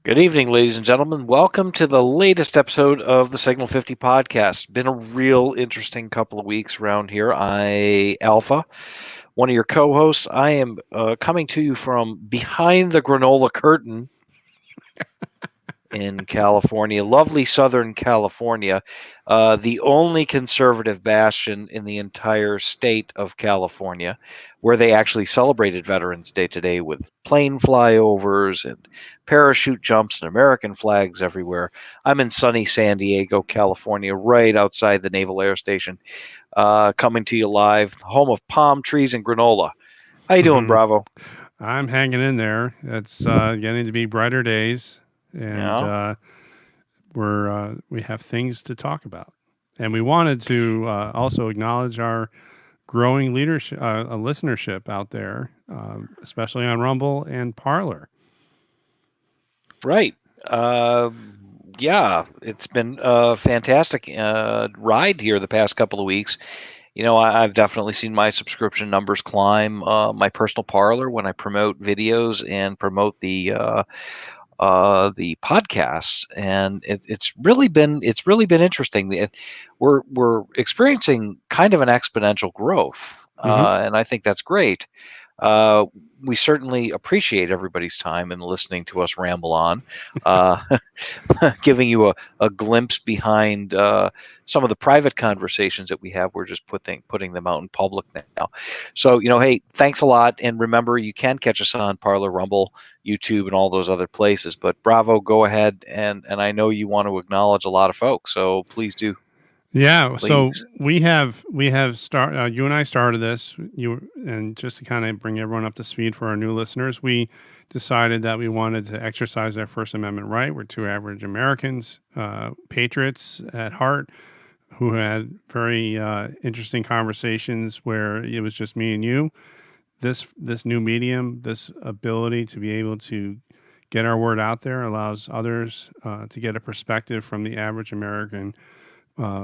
Good evening, ladies and gentlemen. Welcome to the latest episode of the Signal 50 podcast. Been a real interesting couple of weeks around here. Alpha, one of your co-hosts. I am coming to you from behind the granola curtain in California, lovely Southern California, the only conservative bastion in the entire state of California, where they actually celebrated Veterans Day today with plane flyovers and parachute jumps and American flags everywhere. I'm in sunny San Diego, California, right outside the Naval Air Station, coming to you live, home of palm trees and granola. How you doing, Bravo? I'm hanging in there. It's getting to be brighter days, and Yeah. we have things to talk about. And we wanted to also acknowledge our growing leadership, listenership out there, especially on Rumble and Parler. Right. Uh, yeah, it's been a fantastic ride here the past couple of weeks. I've definitely seen my subscription numbers climb. My personal parlor when I promote videos and promote the podcasts, and it's really been interesting. We're experiencing kind of an exponential growth, Hmm. and I think that's great. Uh, we certainly appreciate everybody's time and listening to us ramble on, uh, giving you a glimpse behind some of the private conversations that we have. We're just putting them out in public now. So, hey, thanks a lot. And remember, you can catch us on Parler, Rumble, YouTube, and all those other places. But Bravo, go ahead. And I know you want to acknowledge a lot of folks. So please do. Yeah, so Please. we have start you and I started this and just to kind of bring everyone up to speed for our new listeners, we decided that we wanted to exercise our First Amendment right. We're two average Americans, patriots at heart, who had very interesting conversations where it was just me and you. This new medium, this ability to be able to get our word out there, allows others to get a perspective from the average American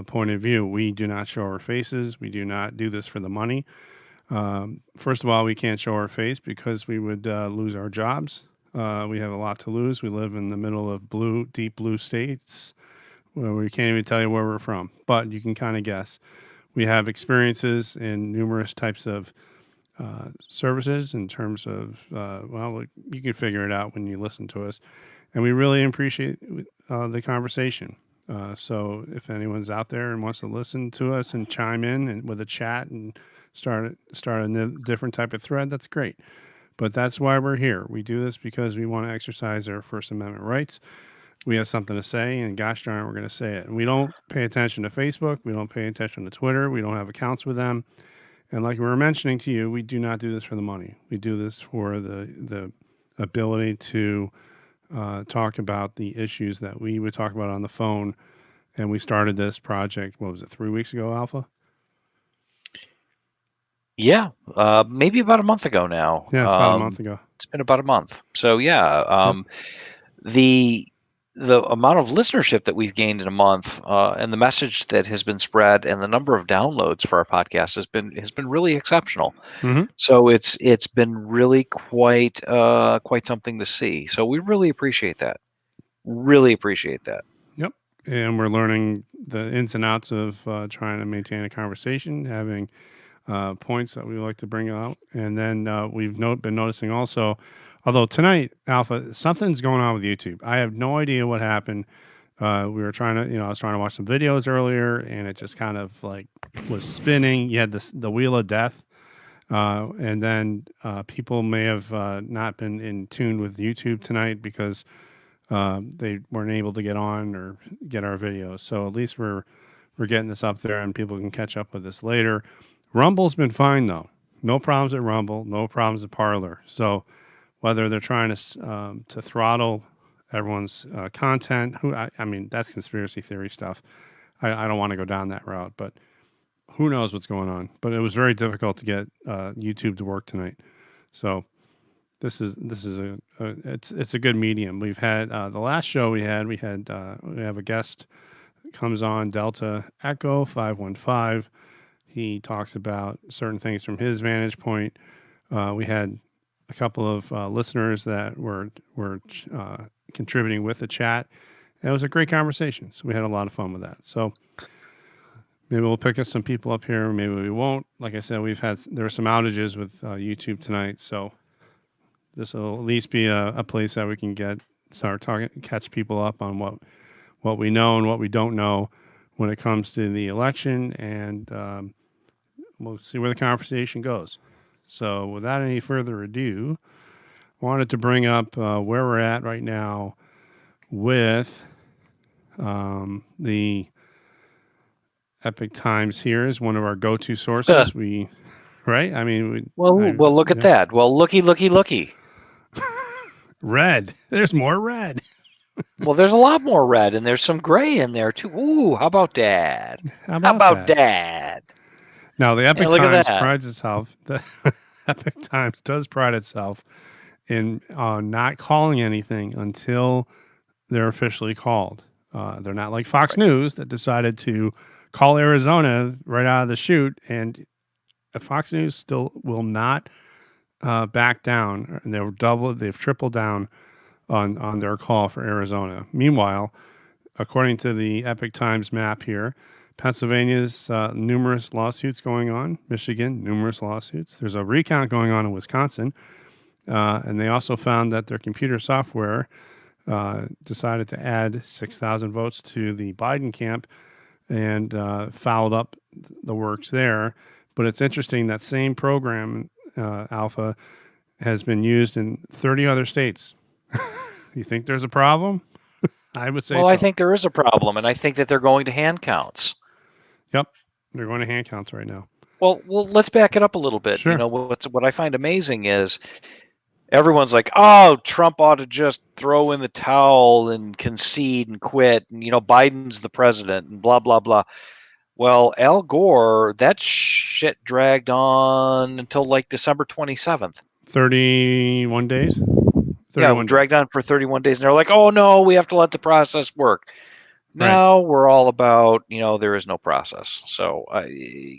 point of view. We do not show our faces. We do not do this for the money. First of all, we can't show our face because we would lose our jobs. We have a lot to lose. We live in the middle of deep blue states where we can't even tell you where we're from, but you can kind of guess. We have experiences in numerous types of services in terms of, well, you can figure it out when you listen to us. And we really appreciate the conversation. So if anyone's out there and wants to listen to us and chime in and with a chat and start a different type of thread, that's great. But that's why we're here. We do this because we want to exercise our First Amendment rights. We have something to say, and gosh darn it, we're going to say it. And we don't pay attention to Facebook. We don't pay attention to Twitter. We don't have accounts with them. And like we were mentioning to you, we do not do this for the money. We do this for the ability to talk about the issues that we would talk about on the phone. And we started this project, what was it, 3 weeks ago, Alpha? Yeah, maybe about a month ago now. Yeah, it's about a month ago. It's been about a month. So yeah, Yep. the the amount of listenership that we've gained in a month, and the message that has been spread, and the number of downloads for our podcast has been really exceptional. Hmm. So it's been really quite something to see. So we really appreciate that. Really appreciate that. Yep. And we're learning the ins and outs of trying to maintain a conversation, having points that we like to bring out. And then we've been noticing also, although tonight, Alpha, something's going on with YouTube. I have no idea what happened. We were trying to, I was trying to watch some videos earlier, and it just kind of like was spinning. You had the wheel of death, and then people may have not been in tune with YouTube tonight because they weren't able to get on or get our videos. So at least we're getting this up there, and people can catch up with this later. Rumble's been fine though. No problems at Rumble. No problems at Parler. So whether they're trying to throttle everyone's content, I mean that's conspiracy theory stuff. I don't want to go down that route, but who knows what's going on? But it was very difficult to get YouTube to work tonight. So this is it's a good medium. We've had the last show we have a guest comes on, Delta Echo 515. He talks about certain things from his vantage point. We had a couple of listeners that were contributing with the chat. And it was a great conversation. So we had a lot of fun with that. So maybe we'll pick up some people up here. Maybe we won't. Like I said, there were some outages with YouTube tonight. So this will at least be a place that we can start talking, catch people up on what we know and what we don't know when it comes to the election. And we'll see where the conversation goes. So without any further ado, I wanted to bring up where we're at right now with the Epic Times here is one of our go-to sources. Right? I mean, well, look at that. Well, looky. Red. There's more red. Well, there's a lot more red, and there's some gray in there too. Ooh, how about that? How about that? Now, the Epic look at Times that. prides itself. The Epic Times does pride itself in not calling anything until they're officially called. They're not like Fox News that decided to call Arizona right out of the chute, and Fox News still will not back down. And they've tripled down on their call for Arizona. Meanwhile, according to the Epic Times map here, Pennsylvania's numerous lawsuits going on. Michigan, numerous lawsuits. There's a recount going on in Wisconsin. And they also found that their computer software decided to add 6,000 votes to the Biden camp and fouled up the works there. But it's interesting that same program, Alpha, has been used in 30 other states. You think there's a problem? I would say Well, so. I think there is a problem, and I think that they're going to hand counts. Yep, they're going to hand counts right now. Well, let's back it up a little bit. Sure. You know, what I find amazing is everyone's like, oh, Trump ought to just throw in the towel and concede and quit. And, you know, Biden's the president and blah, blah, blah. Well, Al Gore, that shit dragged on until like December 27th. 31 days? 31 dragged on for 31 days. And they're like, oh, no, we have to let the process work. Now we're all about, you know, there is no process. So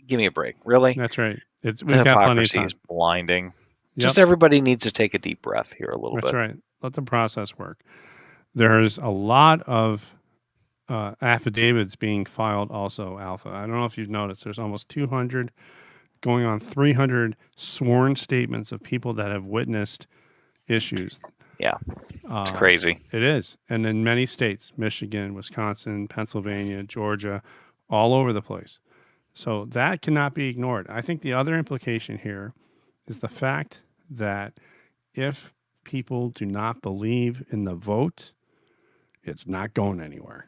give me a break. Really? That's right. We've got plenty of time. Is blinding. Yep. Just everybody needs to take a deep breath here a little bit. That's right. Let the process work. There's a lot of affidavits being filed also, Alpha. I don't know if you've noticed. There's almost 200, going on 300 sworn statements of people that have witnessed issues. Yeah, it's crazy. It is. And in many states, Michigan, Wisconsin, Pennsylvania, Georgia, all over the place. So that cannot be ignored. I think the other implication here is the fact that if people do not believe in the vote, it's not going anywhere.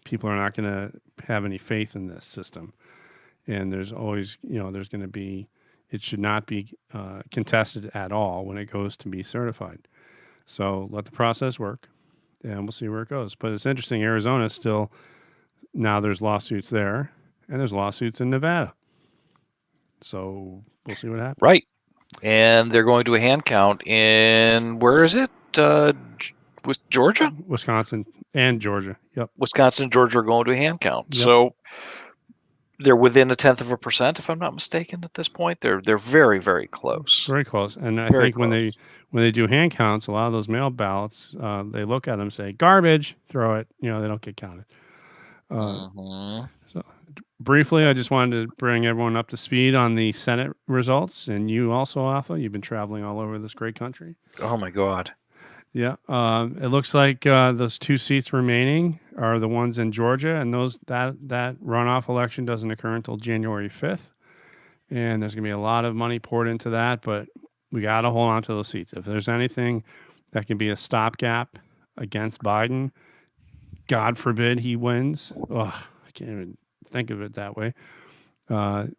People are not going to have any faith in this system. And there's always, you know, there's going to be, it should not be contested at all when it goes to be certified. So let the process work, and we'll see where it goes. But it's interesting. Arizona still, now there's lawsuits there, and there's lawsuits in Nevada. So we'll see what happens. Right. And they're going to a hand count in, where is it? Georgia? Wisconsin and Georgia. Yep. Wisconsin and Georgia are going to a hand count. Yep. So they're within 0.1%, if I'm not mistaken, at this point. They're very, very close. Very close. And I think when they do hand counts, a lot of those mail ballots, they look at them and say, garbage, throw it. You know, they don't get counted. So briefly, I just wanted to bring everyone up to speed on the Senate results. And you also, Alpha, you've been traveling all over this great country. Oh, my God. Yeah. It looks like those 2 seats remaining are the ones in Georgia, and that runoff election doesn't occur until January 5th. And there's going to be a lot of money poured into that, but we got to hold on to those seats. If there's anything that can be a stopgap against Biden, God forbid he wins. Ugh, I can't even think of it that way.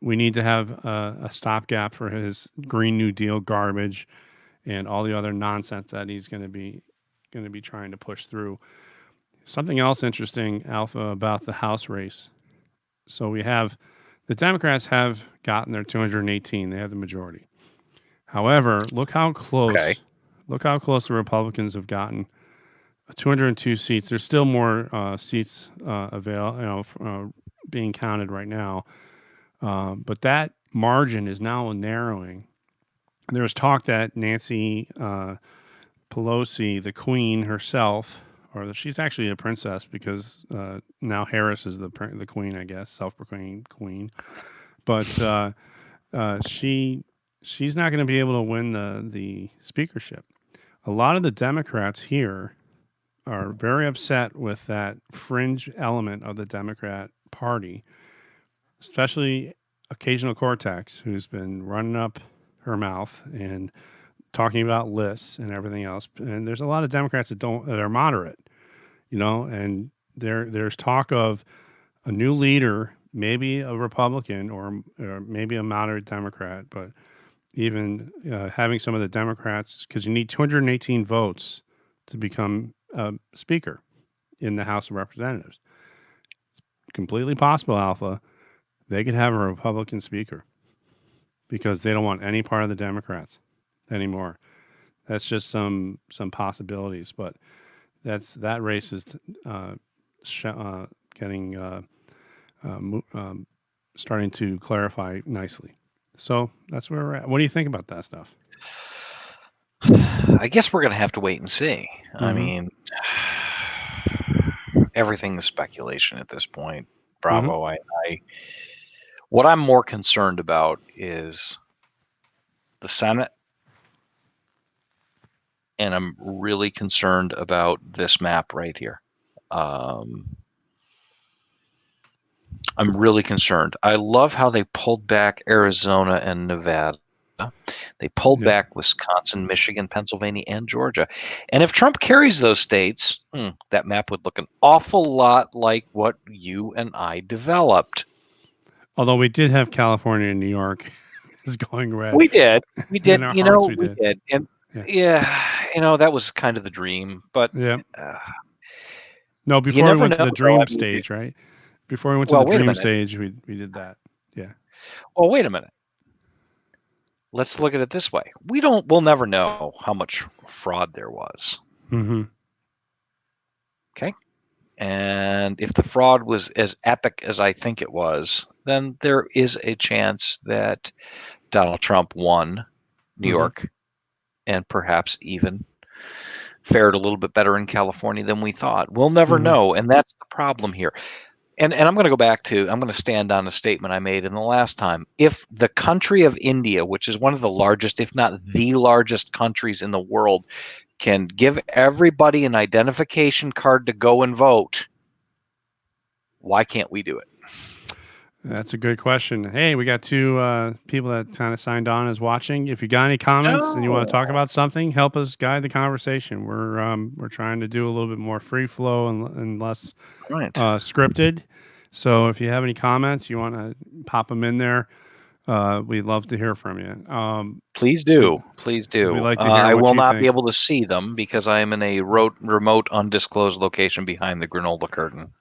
We need to have a stopgap for his Green New Deal garbage and all the other nonsense that he's going to be trying to push through. Something else interesting, Alpha, about the House race. So we have the Democrats have gotten their 218. They have the majority. However, look how close the Republicans have gotten. 202 seats. There's still more seats being counted right now, but that margin is now narrowing. There was talk that Nancy Pelosi, the Queen herself, she's actually a princess because now Harris is the Queen, I guess, self-proclaimed Queen. But she's not going to be able to win the speakership. A lot of the Democrats here are very upset with that fringe element of the Democrat Party, especially Occasional Cortex, who's been running up her mouth and talking about lists and everything else. And there's a lot of Democrats that are moderate, and there's talk of a new leader, maybe a Republican or maybe a moderate Democrat, but even having some of the Democrats, because you need 218 votes to become Speaker in the House of Representatives. It's completely possible, Alpha. They could have a Republican Speaker because they don't want any part of the Democrats anymore. That's just some possibilities, but that race is getting starting to clarify nicely. So that's where we're at. What do you think about that stuff? I guess we're going to have to wait and see. Mm-hmm. I mean, everything is speculation at this point. Bravo. Mm-hmm. What I'm more concerned about is the Senate, and I'm really concerned about this map right here. I'm really concerned. I love how they pulled back Arizona and Nevada. They pulled back Wisconsin, Michigan, Pennsylvania, and Georgia. And if Trump carries those states, that map would look an awful lot like what you and I developed. Although we did have California and New York is going red. We did. We did. We did. And that was kind of the dream. But no, before we went to the dream stage, right? Before we went to the dream stage, we did that. Yeah. Well, wait a minute. Let's look at it this way. We'll never know how much fraud there was. Mm-hmm. Okay. And if the fraud was as epic as I think it was, then there is a chance that Donald Trump won New York and perhaps even fared a little bit better in California than we thought. We'll never know. And that's the problem here. And I'm going to stand on a statement I made in the last time. If the country of India, which is one of the largest, if not the largest countries in the world, can give everybody an identification card to go and vote, why can't we do it? That's a good question. Hey, we got two people that kind of signed on as watching. If you got any comments and you want to talk about something, help us guide the conversation. We're trying to do a little bit more free flow and less scripted. So if you have any comments, you want to pop them in there. We'd love to hear from you. Please do. Please do. We'd like to hear I what will you not think. be able to see them because I am in a remote, undisclosed location behind the granola curtain.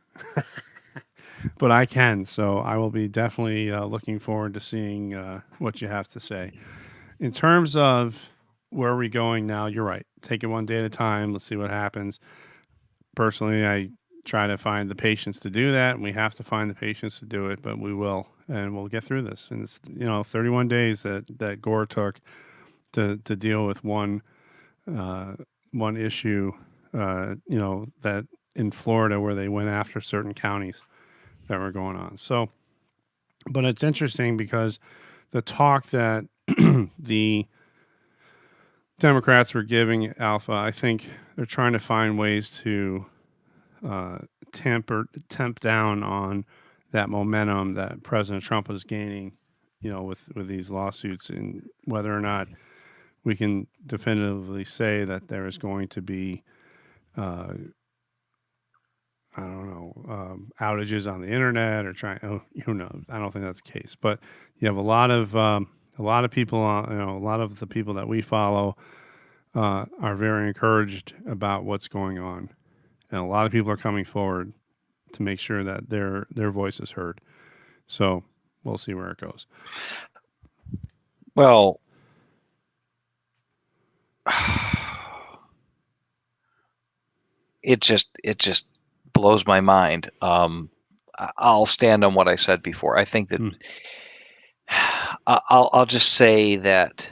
But I can, so I will be definitely looking forward to seeing what you have to say. In terms of where are we going now, you're right. Take it one day at a time. Let's see what happens. Personally, I try to find the patience to do that, and we have to find the patience to do it, but we will, and we'll get through this. And it's 31 days that Gore took to deal with one issue. That in Florida where they went after certain counties that were going on. So, but it's interesting because the talk that the Democrats were giving Alpha, I think they're trying to find ways to temp down on that momentum that President Trump is gaining, with these lawsuits, and whether or not we can definitively say that there is going to be outages on the internet or who knows? I don't think that's the case, but you have a lot of people, a lot of the people that we follow are very encouraged about what's going on, and a lot of people are coming forward to make sure that their voice is heard. So we'll see where it goes. Well, it just blows my mind. I'll stand on what I said before. I think that I'll just say that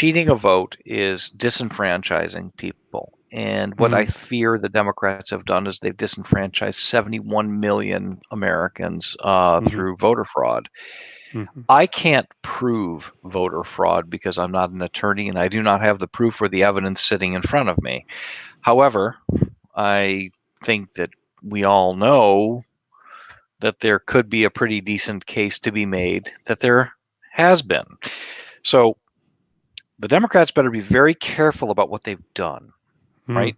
cheating a vote is disenfranchising people. And what I Mm-hmm. fear the Democrats have done is they've disenfranchised 71 million Americans Mm-hmm. through voter fraud. Mm-hmm. I can't prove voter fraud because I'm not an attorney and I do not have the proof or the evidence sitting in front of me. However, I think that we all know that there could be a pretty decent case to be made that there has been. So the Democrats better be very careful about what they've done, Mm-hmm. right?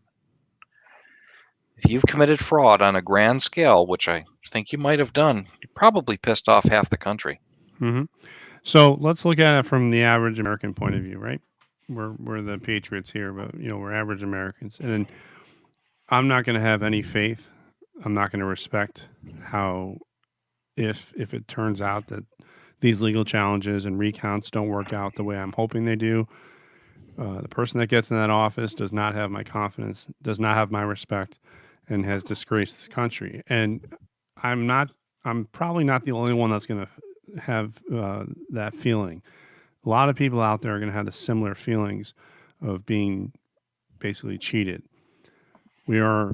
If you've committed fraud on a grand scale, which I think you might have done, you probably pissed off half the country. Mm-hmm. So let's look at it from the average American point of view, right? We're the Patriots here, but we're average Americans, and then I'm not going to have any faith. I'm not going to respect how if it turns out that these legal challenges and recounts don't work out the way I'm hoping they do. The person that gets in that office does not have my confidence, does not have my respect, and has disgraced this country. And I'm not. I'm probably not the only one that's going to have that feeling. A lot of people out there are going to have the similar feelings of being basically cheated. We are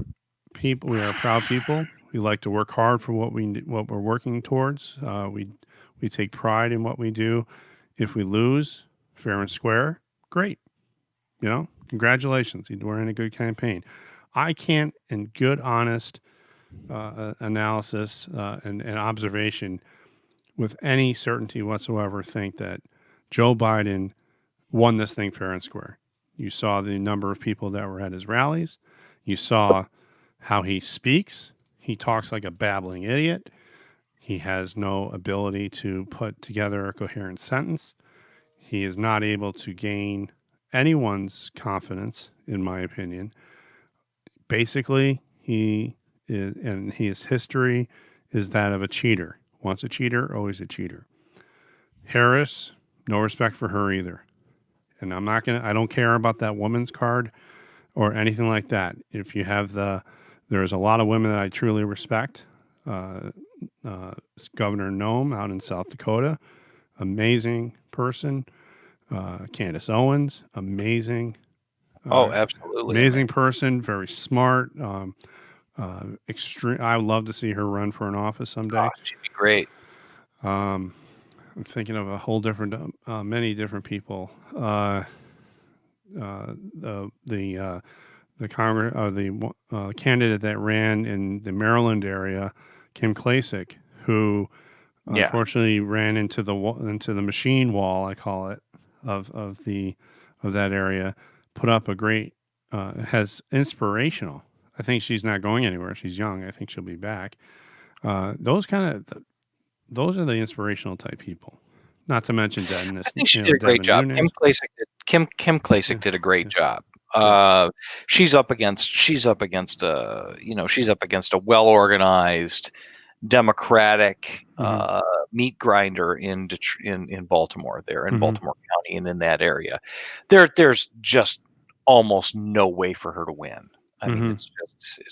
people. We are proud people. We like to work hard for what we're working towards. We take pride in what we do. If we lose, fair and square, great. Congratulations. You're doing a good campaign. I can't, in good, honest analysis and observation, with any certainty whatsoever, think that Joe Biden won this thing fair and square. You saw the number of people that were at his rallies. You saw how he speaks. He talks like a babbling idiot. He has no ability to put together a coherent sentence. He is not able to gain anyone's confidence, in my opinion. Basically, he is, and his history is that of a cheater. Once a cheater, always a cheater. Harris, no respect for her either. And I don't care about that woman's card or anything like that. If you have there's a lot of women that I truly respect. Uh, uh, Governor Nome out in South Dakota, amazing person. Candace Owens, Oh, uh, absolutely amazing amazing. person, very smart. Extreme. I would love to see her run for an office Oh, someday. she'd be great. Um, I'm thinking of a whole different, many different people. The Congress, the candidate that ran in the Maryland area, Kim Klacik, who Yeah. unfortunately ran into the machine wall, I call it, of that area. Put up a great, has inspirational. I think she's not going anywhere. She's young. I think she'll be back. Those are the inspirational type people. Not to mention I think she did a great Devin job. Nunes. Kim Klacik Yeah, did a great yeah, job. yeah. She's up against a well organized Democratic Mm-hmm, meat grinder in Baltimore, there in mm-hmm, Baltimore County and in that area. There's just almost no way for her to win. I mean, mm-hmm, it's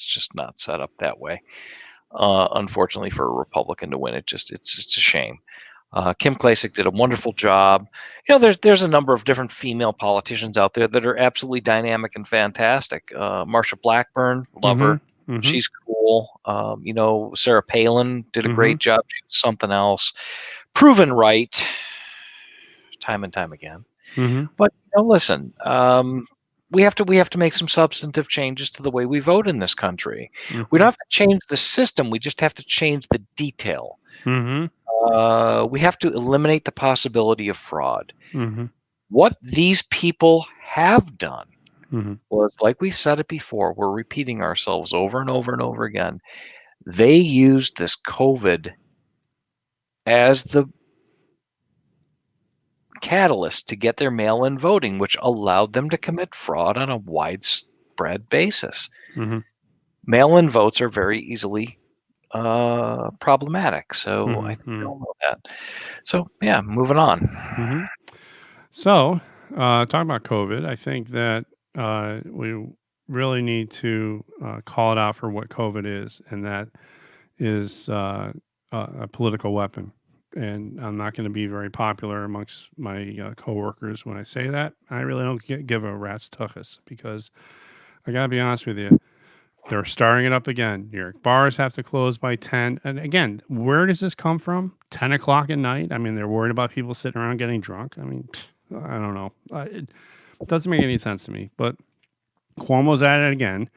just not set up that way. Unfortunately, for a Republican to win, it's a shame. Kim Klacik did a wonderful job. There's a number of different female politicians out there that are absolutely dynamic and fantastic. Marsha Blackburn, love mm-hmm, her. mm-hmm, She's cool. Sarah Palin did a mm-hmm, great job. She was something else. Proven right time and time again. mm-hmm, But listen, we have to make some substantive changes to the way we vote in this country. We don't mm-hmm, have to change the system. We just have to change the detail. mm-hmm, We have to eliminate the possibility of fraud. mm-hmm, What these people have done mm-hmm. was, like we've said it before, we're repeating ourselves over and over and over again. They used this COVID as the catalyst to get their mail in voting, which allowed them to commit fraud on a widespread basis. Mm-hmm. Mail in votes are very easily problematic. So I Mm-hmm. think we Mm-hmm. all know that. So, yeah, moving on. Mm-hmm. So, talking about COVID, I think that we really need to call it out for what COVID is, and that is a political weapon. and I'm not going to be very popular amongst my coworkers when I say that. I really don't give a rat's tuchus because I got to be honest with you. They're starting it up again. Your bars have to close by 10. And again, where does this come from? 10 o'clock at night? I mean, they're worried about people sitting around getting drunk. I mean, I don't know. It doesn't make any sense to me. But Cuomo's at it again,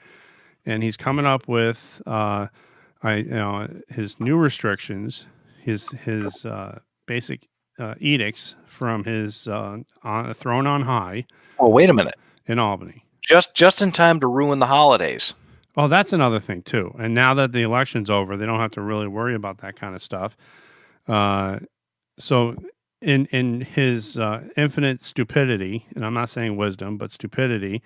and he's coming up with his new restrictions, his basic edicts from his throne on high Oh, wait a minute. in Albany. Just in time to ruin the holidays. Oh, that's another thing too. And now that the election's over, they don't have to really worry about that kind of stuff. So, in his infinite stupidity, and I'm not saying wisdom, but stupidity,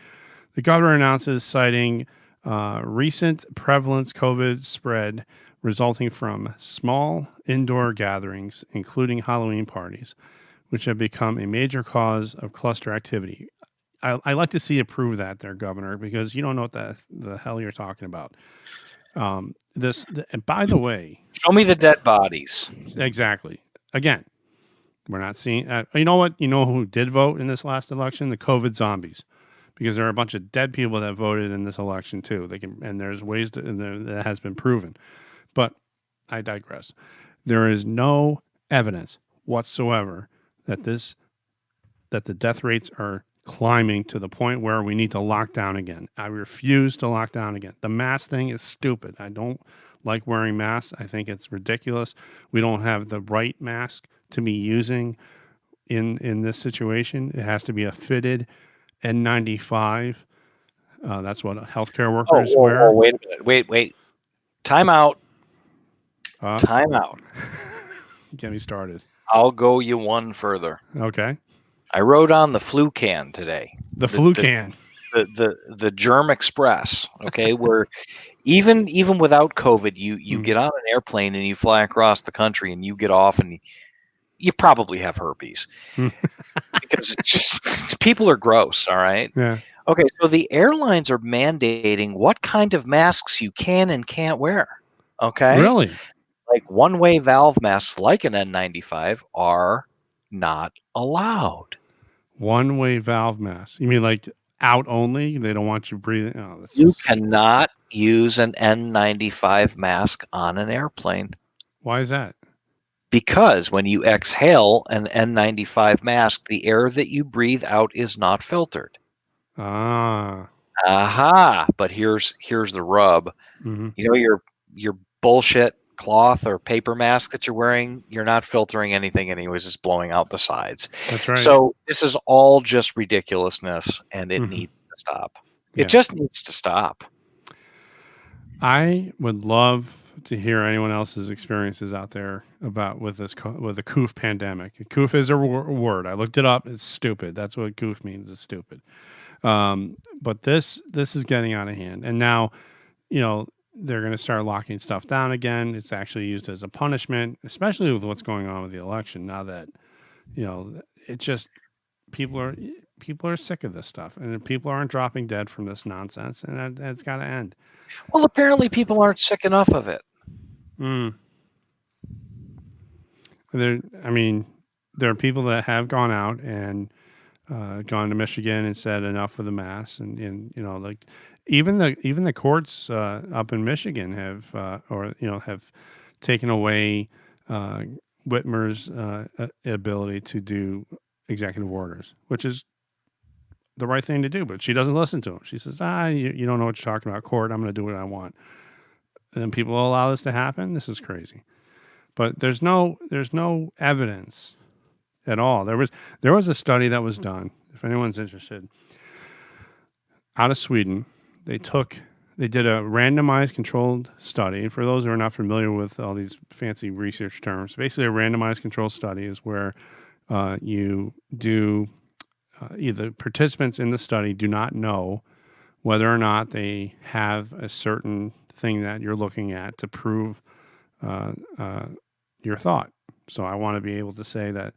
the governor announces citing recent prevalence COVID spread resulting from small indoor gatherings, including Halloween parties, which have become a major cause of cluster activity. I like to see you prove that there, Governor, because you don't know what the hell you're talking about. And by the way, Show me the dead bodies. exactly. Again, we're not seeing. You know what? You know who did vote in this last election? The COVID zombies, because there are a bunch of dead people that voted in this election too. And there's ways that has been proven. But I digress. There is no evidence whatsoever that the death rates are climbing to the point where we need to lock down again. I refuse to lock down again. The mask thing is stupid. I don't like wearing masks. I think it's ridiculous. We don't have the right mask to be using in this situation. It has to be a fitted N95. That's what healthcare workers wear. Oh, wait a minute. Wait. Time out. Time out. Get me started. I'll go you one further. Okay. I rode on the flu can today. The flu can. The Germ Express. Okay, where even without COVID, you get on an airplane and you fly across the country and you get off and you probably have herpes because it's just people are gross. All right. Yeah. Okay, so the airlines are mandating what kind of masks you can and can't wear. Okay. Really? Like one-way valve masks like an N95 are not allowed. One-way valve mask. You mean like out only? They don't want you breathing. Oh, that's You cannot use an N95 mask on an airplane. Why is that? Because when you exhale an N95 mask, the air that you breathe out is not filtered. Ah. Aha! But here's the rub. Mm-hmm. You know your bullshit cloth or paper mask that you're wearing, you're not filtering anything anyways, it's blowing out the sides. That's right. So this is all just ridiculousness and it needs to stop. It just needs to stop. I would love to hear anyone else's experiences out there with the COOF pandemic. COOF is a word. I looked it up. It's stupid. That's what COOF means. It's stupid. But this is getting out of hand. And now, they're going to start locking stuff down again. It's actually used as a punishment, especially with what's going on with the election. Now that, it's just people are sick of this stuff, and people aren't dropping dead from this nonsense, and it's got to end. Well, apparently people aren't sick enough of it. There are people that have gone out and gone to Michigan and said enough of the mass, and like even the courts up in Michigan have taken away Whitmer's ability to do executive orders, which is the right thing to do, but she doesn't listen to him. She says, you don't know what you're talking about, court. I'm going to do what I want. And then people will allow this to happen. This is crazy. But there's no evidence at all. There was a study that was done, if anyone's interested, out of Sweden. They did a randomized controlled study. And for those who are not familiar with all these fancy research terms, basically a randomized controlled study is where you do either participants in the study do not know whether or not they have a certain thing that you're looking at to prove your thought. So I want to be able to say that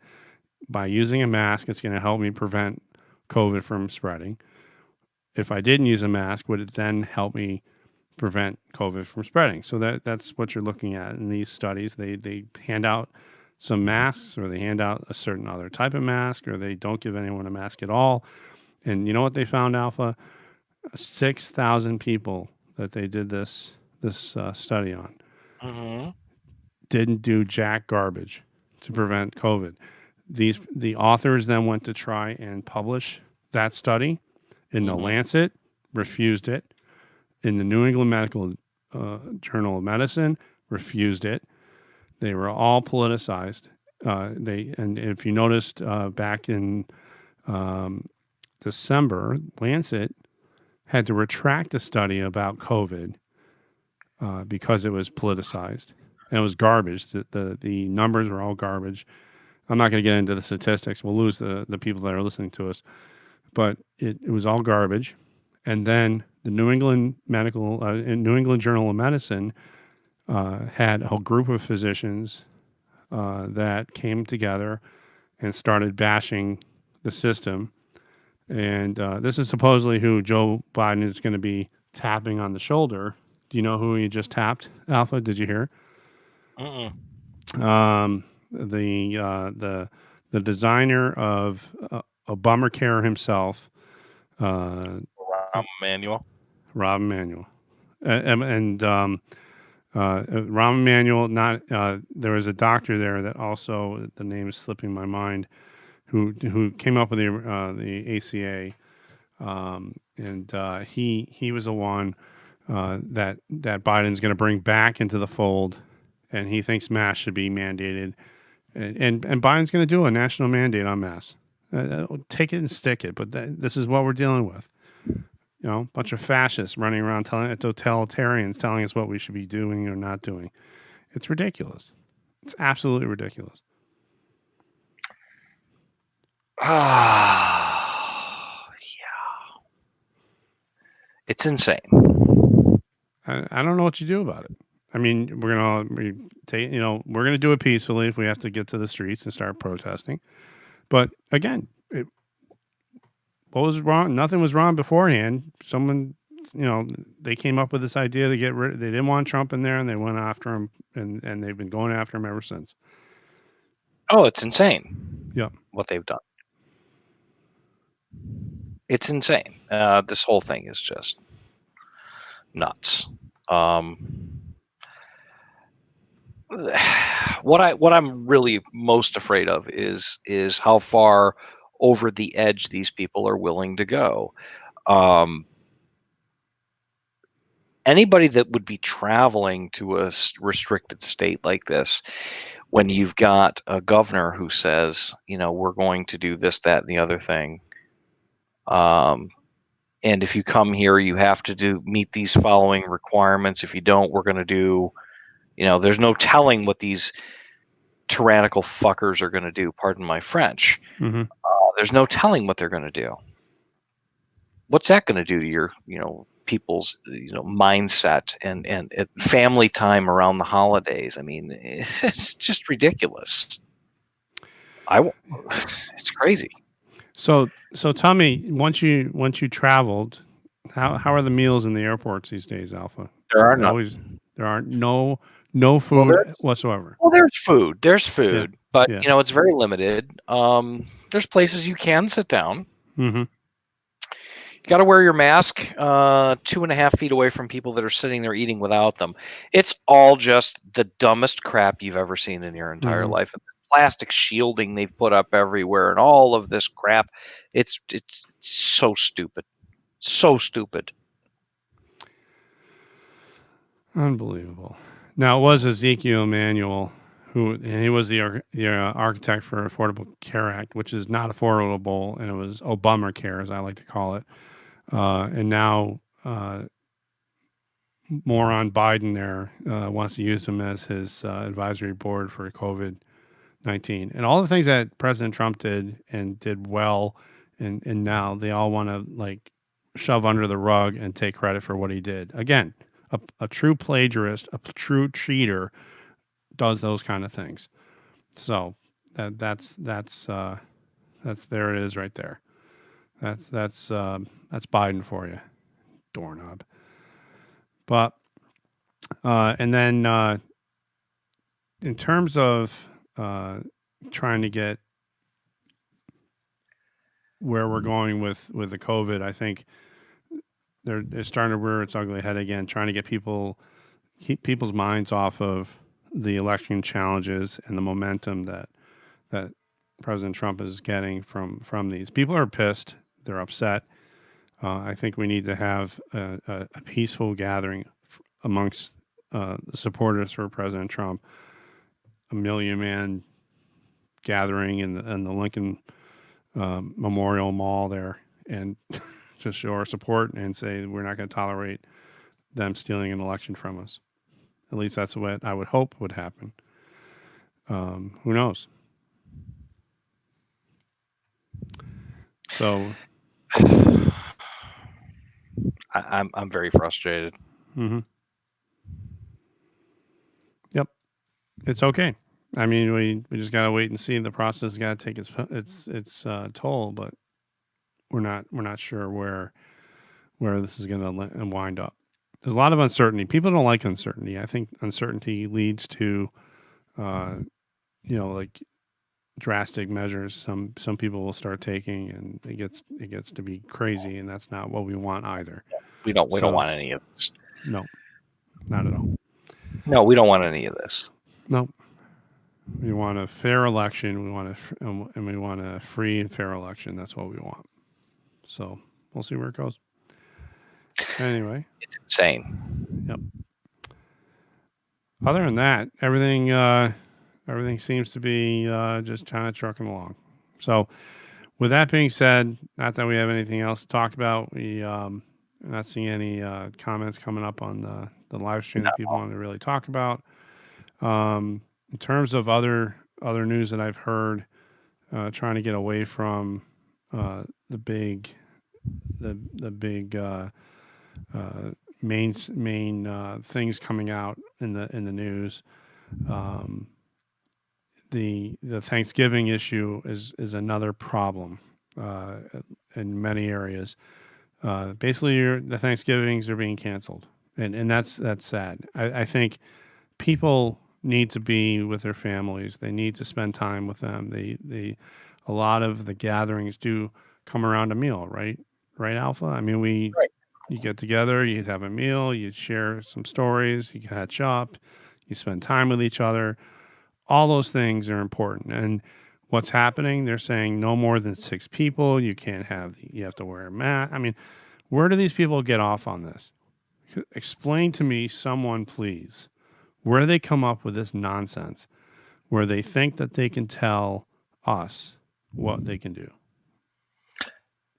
by using a mask, it's going to help me prevent COVID from spreading. If I didn't use a mask, would it then help me prevent COVID from spreading? So that's what you're looking at in these studies. They hand out some masks, or they hand out a certain other type of mask, or they don't give anyone a mask at all. And you know what they found, Alpha? 6,000 people that they did this study on Mm-hmm. didn't do jack garbage to prevent COVID. The authors then went to try and publish that study in the Mm-hmm. Lancet, refused it. In the New England Medical Journal of Medicine, refused it. They were all politicized. And if you noticed back in um, December, Lancet had to retract a study about COVID because it was politicized and it was garbage. The numbers were all garbage. I'm not going to get into the statistics. We'll lose the people that are listening to us, but it was all garbage. And then the New England Journal of Medicine had a group of physicians that came together and started bashing the system. And this is supposedly who Joe Biden is going to be tapping on the shoulder. Do you know who he just tapped, Alpha? Did you hear? Mm-mm. Um, the designer of Obamacare himself, uh, Rahm Emanuel. Rob Emanuel, and Rahm Emanuel. Not there was a doctor there that also, the name is slipping my mind, who came up with the ACA, and he was the one that Biden's going to bring back into the fold, and he thinks masks should be mandated, and Biden's going to do a national mandate on masks. Take it and stick it, but this is what we're dealing with. You know, a bunch of fascists running around telling totalitarians telling us what we should be doing or not doing. It's ridiculous. It's absolutely ridiculous. Ah, yeah. It's insane. I don't know what you do about it. I mean, we're gonna do it peacefully if we have to get to the streets and start protesting. But again, what was wrong? Nothing was wrong beforehand. Someone, they came up with this idea to get rid. They didn't want Trump in there, and they went after him, and they've been going after him ever since. Oh, it's insane. Yeah. What they've done. It's insane. This whole thing is just nuts. Um, what I'm really most afraid of is how far over the edge these people are willing to go. Um, Anybody that would be traveling to a restricted state like this, when you've got a governor who says, we're going to do this, that, and the other thing, and if you come here, you have to meet these following requirements. If you don't, we're going to do, there's no telling what these tyrannical fuckers are going to do. Pardon my French. Mm-hmm. There's no telling what they're going to do. What's that going to do to your, people's, mindset and family time around the holidays? I mean, it's just ridiculous. It's crazy. So tell me, once you traveled, how are the meals in the airports these days, Alpha? There are none. There aren't no food whatsoever. Well, there's food. There's Yeah. food, but Yeah. it's very limited. There's places you can sit down. Mm-hmm. You got to wear your mask 2.5 feet away from people that are sitting there eating without them. It's all just the dumbest crap you've ever seen in your entire Mm-hmm. life. And the plastic shielding they've put up everywhere and all of this crap. It's so stupid. So stupid. Unbelievable. Now, it was Ezekiel Emanuel and he was the architect for Affordable Care Act, which is not affordable, and it was Obamacare, as I like to call it. And now moron Biden there wants to use him as his advisory board for COVID-19. And all the things that President Trump did and did well, and now they all want to shove under the rug and take credit for what he did. Again, a true plagiarist, a true cheater does those kind of things. So that's there it is right there. That's Biden for you, doorknob. But and then in terms of trying to get where we're going with the COVID. I think they're starting to rear its ugly head again, trying to keep people's minds off of the election challenges and the momentum that President Trump is getting from these. People are pissed. They're upset. I think we need to have a peaceful gathering amongst the supporters for President Trump. A million man gathering in the Lincoln Memorial Mall there, and just show our support and say we're not going to tolerate them stealing an election from us. At least that's what I would hope would happen. Who knows? So I'm very frustrated. mm-hmm. Yep, it's okay. I mean, we just gotta wait and see. The process has got to take its toll, but we're not sure where this is going to wind up. There's a lot of uncertainty. People don't like uncertainty. I think uncertainty leads to, like drastic measures. Some people will start taking, and it gets to be crazy, and that's not what we want either. We don't want any of this. No, not at all. No, we don't want any of this. No. We want a fair election. We want a free and fair election. That's what we want. So we'll see where it goes. Anyway, it's insane. Yep. Other than that, everything seems to be just kind of trucking along. So, with that being said, not that we have anything else to talk about, we not seeing any comments coming up on the live stream that people want to really talk about. In terms of other news that I've heard, trying to get away from the big main things coming out in the news. The Thanksgiving issue is another problem in many areas. Basically, the Thanksgivings are being canceled, and that's sad. I think people need to be with their families. They need to spend time with them. A lot of the gatherings do come around a meal, right? Right, Alpha? I mean, you get together, you have a meal, you share some stories, you catch up, you spend time with each other. All those things are important. And what's happening? They're saying no more than 6 people. You have to wear a mask. I mean, where do these people get off on this? Explain to me, someone, please, where they come up with this nonsense, where they think that they can tell us what they can do.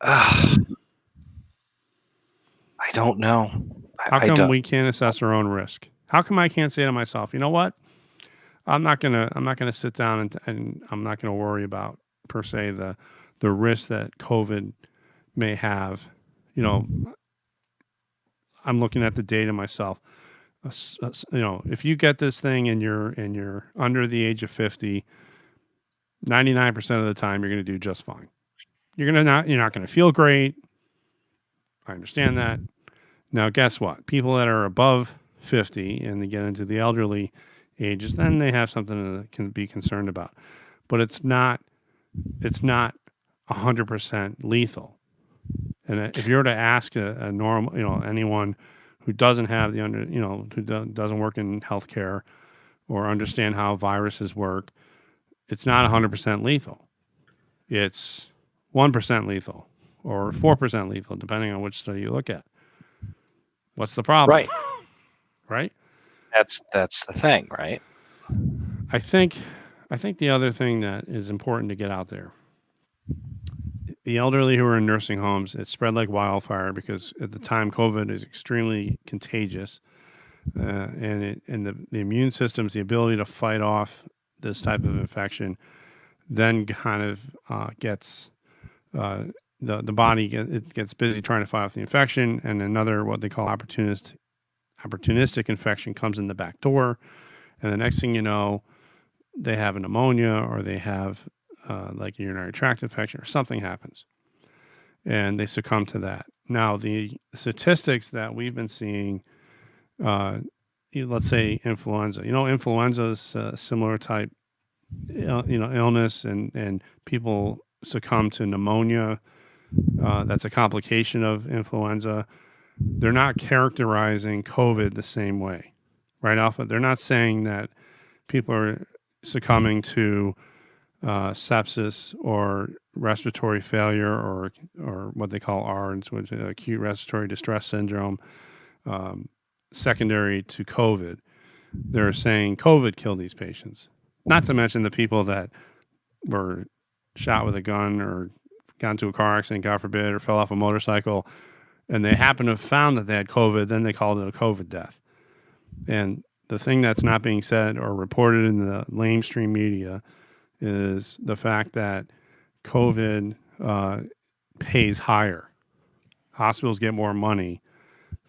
I don't know. How come we can't assess our own risk? How come I can't say to myself, you know what? I'm not gonna sit down and I'm not gonna worry about per se the risk that COVID may have. You know, I'm looking at the data myself. If you get this thing and you're under the age of 50, 99% of the time you're going to do just fine. You're not going to feel great. I understand that. Now, guess what? People that are above 50 and they get into the elderly ages, then they have something to can be concerned about. But it's not 100% lethal. And if you were to ask a normal, anyone who doesn't have who doesn't work in healthcare or understand how viruses work, it's not 100% lethal. It's 1% lethal or 4% lethal, depending on which study you look at. What's the problem? Right. Right? That's the thing, right? I think the other thing that is important to get out there, the elderly who are in nursing homes, it spread like wildfire because at the time COVID is extremely contagious, and the immune system's the ability to fight off this type of infection, then kind of gets the body gets busy trying to fight off the infection, and another what they call opportunistic infection comes in the back door, and the next thing you know, they have a pneumonia or they have like a urinary tract infection or something happens, and they succumb to that. Now, the statistics that we've been seeing, let's say influenza. Influenza is a similar type illness and people succumb to pneumonia. That's a complication of influenza. They're not characterizing COVID the same way, right, Alpha? They're not saying that people are succumbing to sepsis or respiratory failure or what they call ARDS, which is acute respiratory distress syndrome, um, secondary to COVID. They're saying COVID killed these patients. Not to mention the people that were shot with a gun or got into a car accident, God forbid, or fell off a motorcycle, and they happen to have found that they had COVID, then they called it a COVID death. And the thing that's not being said or reported in the mainstream media is the fact that COVID pays higher. Hospitals get more money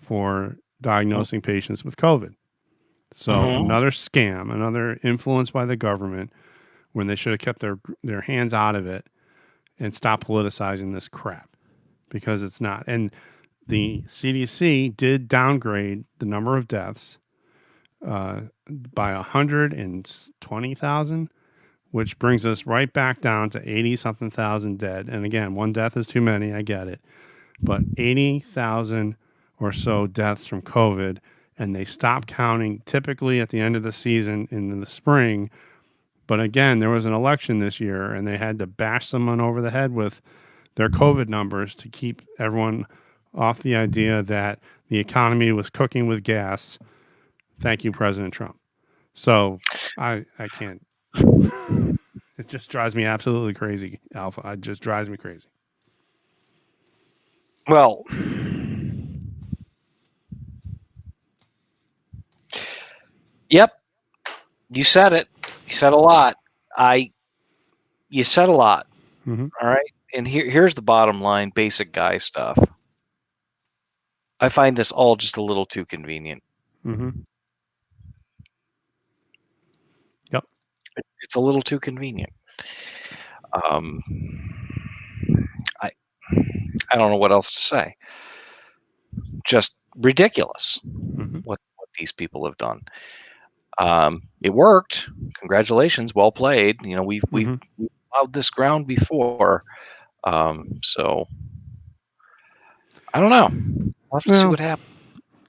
for diagnosing patients with COVID. So Mm-hmm. another scam, another influence by the government when they should have kept their hands out of it and stop politicizing this crap because it's not. And the CDC did downgrade the number of deaths by 120,000, which brings us right back down to 80 something thousand dead. And again, one death is too many, I get it. But 80,000 or so deaths from COVID, and they stopped counting typically at the end of the season in the spring. But again, there was an election this year, and they had to bash someone over the head with their COVID numbers to keep everyone off the idea that the economy was cooking with gas. Thank you, President Trump. So I can't. It just drives me absolutely crazy, Alpha. It just drives me crazy. Well, yep, you said it. You said a lot. I you said a lot. Mm-hmm. All right. And here's the bottom line, basic guy stuff. I find this all just a little too convenient. Mm-hmm. Yep. It's a little too convenient. Um, I I don't know what else to say. Just ridiculous Mm-hmm. what these people have done. It worked. Congratulations, well played. You know, we've Mm-hmm. plowed this ground before. So I don't know. We'll have to see Well, what happens.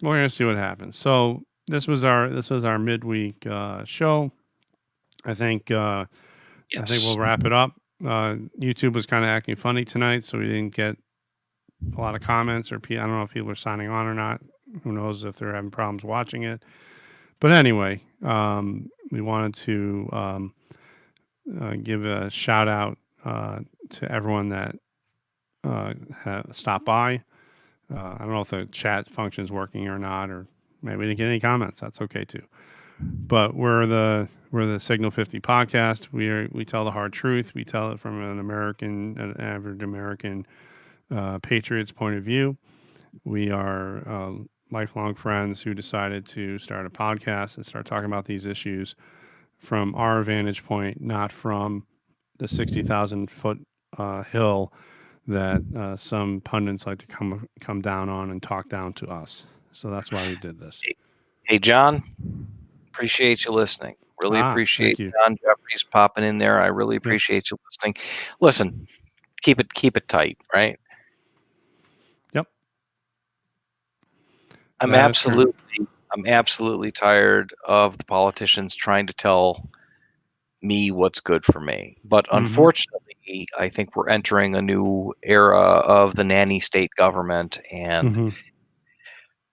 we're gonna see what happens. So this was our midweek show. I think I think Yes. we'll wrap it up. YouTube was kind of acting funny tonight, so we didn't get a lot of comments or I don't know if people are signing on or not. Who knows if they're having problems watching it? But anyway, we wanted to give a shout out to everyone that stopped by. I don't know if the chat function is working or not, or maybe we didn't get any comments. That's okay too. But we're the Signal 50 podcast. We tell the hard truth. We tell it from an average American Patriots point of view. We are lifelong friends who decided to start a podcast and start talking about these issues from our vantage point, not from the 60,000 foot hill that some pundits like to come down on and talk down to us. So that's why we did this. Hey, John, appreciate you listening. Really Thank appreciate you. John Jeffries popping in there. I really Yep. appreciate you listening. Listen, keep it tight, right? Yep. I'm That is true. absolutely tired of the politicians trying to tell me what's good for me. But Mm-hmm. unfortunately, I think we're entering a new era of the nanny state government, and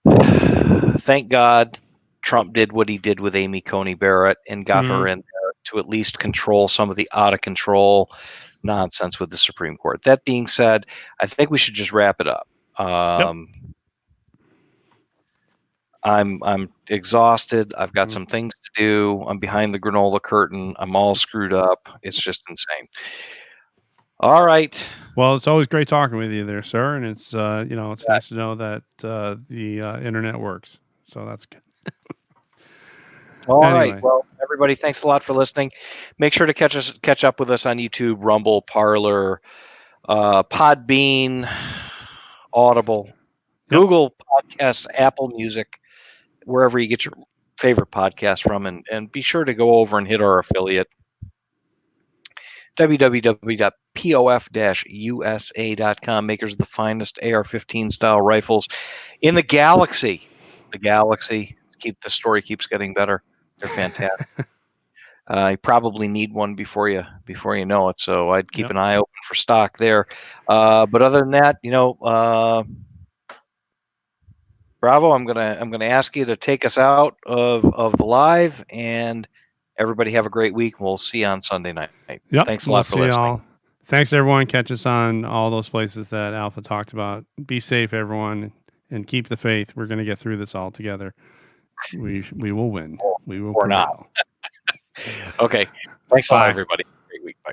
Mm-hmm. thank God Trump did what he did with Amy Coney Barrett and got her Mm-hmm. in there to at least control some of the out of control nonsense with the Supreme Court. That being said, I think we should just wrap it up. Yep. I'm exhausted. I've got Mm. some things to do. I'm behind the granola curtain. I'm all screwed up. It's just insane. All right. Well, it's always great talking with you there, sir. And it's nice to know that the internet works. So that's good. All right. Anyway, Well, everybody, thanks a lot for listening. Make sure to catch up with us on YouTube, Rumble, Parler, Podbean, Audible, yep. Google Podcasts, Apple Music, wherever you get your favorite podcast from, and be sure to go over and hit our affiliate. www.pof-usa.com, makers of the finest AR-15 style rifles in the galaxy. The galaxy. The story keeps getting better. They're fantastic. You probably need one before you know it. So I'd keep an eye open for stock there. But other than that, Bravo, I'm gonna ask you to take us out of the live, and everybody have a great week. We'll see you on Sunday night. Yep. Thanks a We'll lot for see listening. y'all. Thanks everyone. Catch us on all those places that Alpha talked about. Be safe, everyone, and keep the faith. We're going to get through this all together. We will win. We will Or not. prevail. Okay. Thanks a lot, Bye. everybody. Great week. Bye.